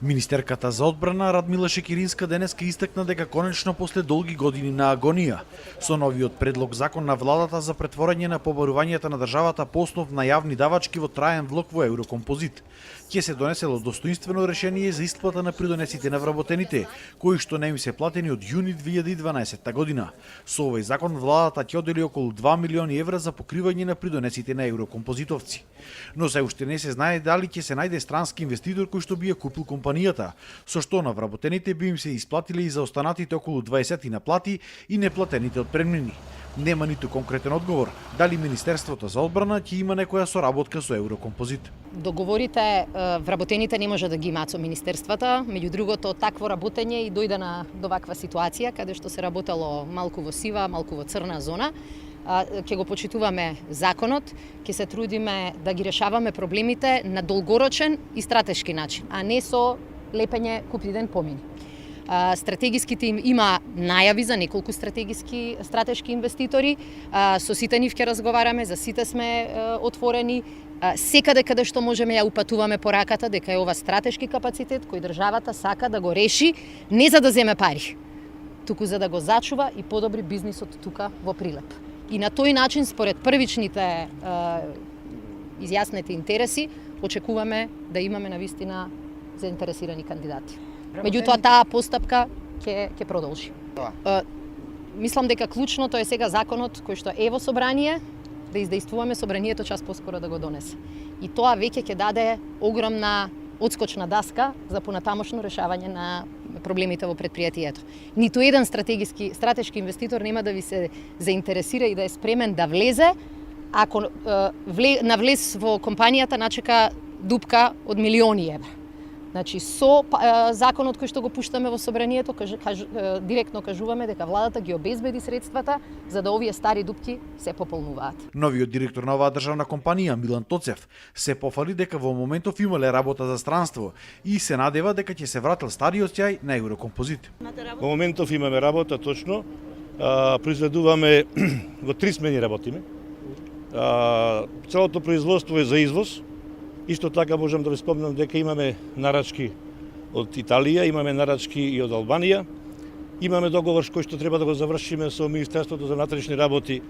Министерката за одбрана Радмила Шекеринска денеска истакна дека конечно после долги години на агонија, со новиот предлог закон на владата за претворање на побарувањата на државата по основ на јавни давачки во траен влог во еврокомпозит, ќе се донесело достоинствено решение за исплата на придонесите на вработените, кои што не им се платени од јуни 2012 година. Со овој закон владата ќе одели околу 2 милиони евра за покривање на придонесите на еврокомпозитовци. Но се уште не се знае дали ќе се најде странски инвеститор кој што би ја купил компанијата, со што на вработените би им се исплатиле и за останатите околу 20 на плати и неплатените отпремнини. Нема ниту конкретен одговор дали Министерството за одбрана ќе има некоја соработка со Еврокомпозит. Договорите вработените не може да ги имаат со министерствата, меѓу другото такво работење и дојде до ваква ситуација каде што се работело малку во сива, малку во црна зона. Ќе го почитуваме законот, ќе се трудиме да ги решаваме проблемите на долгорочен и стратешки начин, а не со лепење купи ден помини. Стратегиските им има најави за неколку стратешки инвеститори, со сите нив ќе разговараме, за сите сме отворени. Секаде каде што можеме ја упатуваме пораката дека е ова стратешки капацитет кој државата сака да го реши не за да земе пари, туку за да го зачува и подобри бизнисот тука во Прилеп. И на тој начин, според првичните изјаснети интереси, очекуваме да имаме навистина заинтересирани кандидати. Меѓутоа, таа постапка ќе продолжи. Мислам дека клучното е сега законот кој што е во собрание, да издействуваме собранието час поскоро да го донесе. И тоа веќе ќе даде огромна одскочна даска за понатамошно решавање на проблемите во предпријатието. Ниту еден стратешки инвеститор нема да ви се заинтересира и да е спремен да влезе, ако навлез во компанијата начека дупка од милиони евра. Значи, со законот кој што го пуштаме во собранието, директно кажуваме дека владата ги обезбеди средствата за да овие стари дупки се пополнуваат. Новиот директор на оваа државна компанија, Милан Тоцев, се пофали дека во моментов имале работа за странство и се надева дека ќе се вратил стариот сјај на Еврокомпозит. Во моментов имаме работа, точно. Произведуваме во 3 смени работиме. Целото производство е за извоз. Исто така можам да ви спомнам дека имаме нарачки од Италија, имаме нарачки и од Албанија. Имаме договор кој што треба да го завршиме со Министерството за внатрешни работи,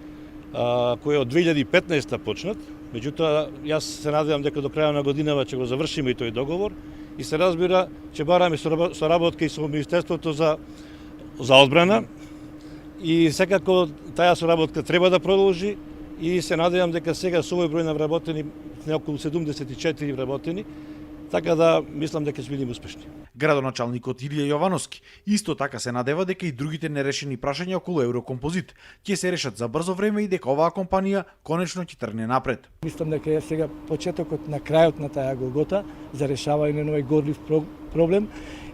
кој од 2015 почнат. Меѓутоа, јас се надевам дека до крајот на годинава ќе го завршиме и тој договор и се разбира ќе бараме соработка и со Министерството за одбрана и секако таа соработка треба да продолжи и се надевам дека сега со овој број на вработени околу 74 вработени, така да мислам дека ќе бидеме успешни. Градоначалникот Илија Јовановски исто така се надева дека и другите нерешени прашања околу Еврокомпозит ќе се решат за брзо време и дека оваа компанија конечно ќе тргне напред. Мислам дека е сега почетокот на крајот на таа голгота за решавање на овој горлив проблем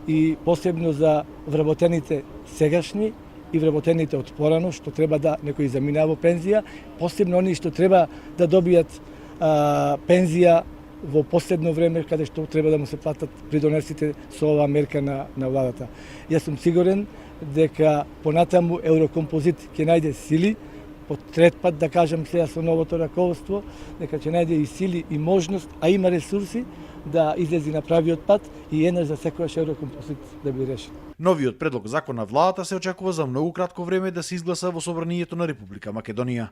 и посебно за вработените сегашни и вработените од порано што треба да некои заминаа во пензија, посебно оние што треба да добијат пензија во последно време каде што треба да му се платат придонесите со оваа мерка на владата. Јас сум сигурен дека понатаму Еврокомпозит ќе најде сили, по трет пат да кажам сега со новото раководство, дека ќе најде и сили и можност, а има ресурси да излези на правиот пат и еднаш за секојаш Еврокомпозит да би решен. Новиот предлог закон на владата се очекува за многу кратко време да се изгласа во собранието на Република Македонија.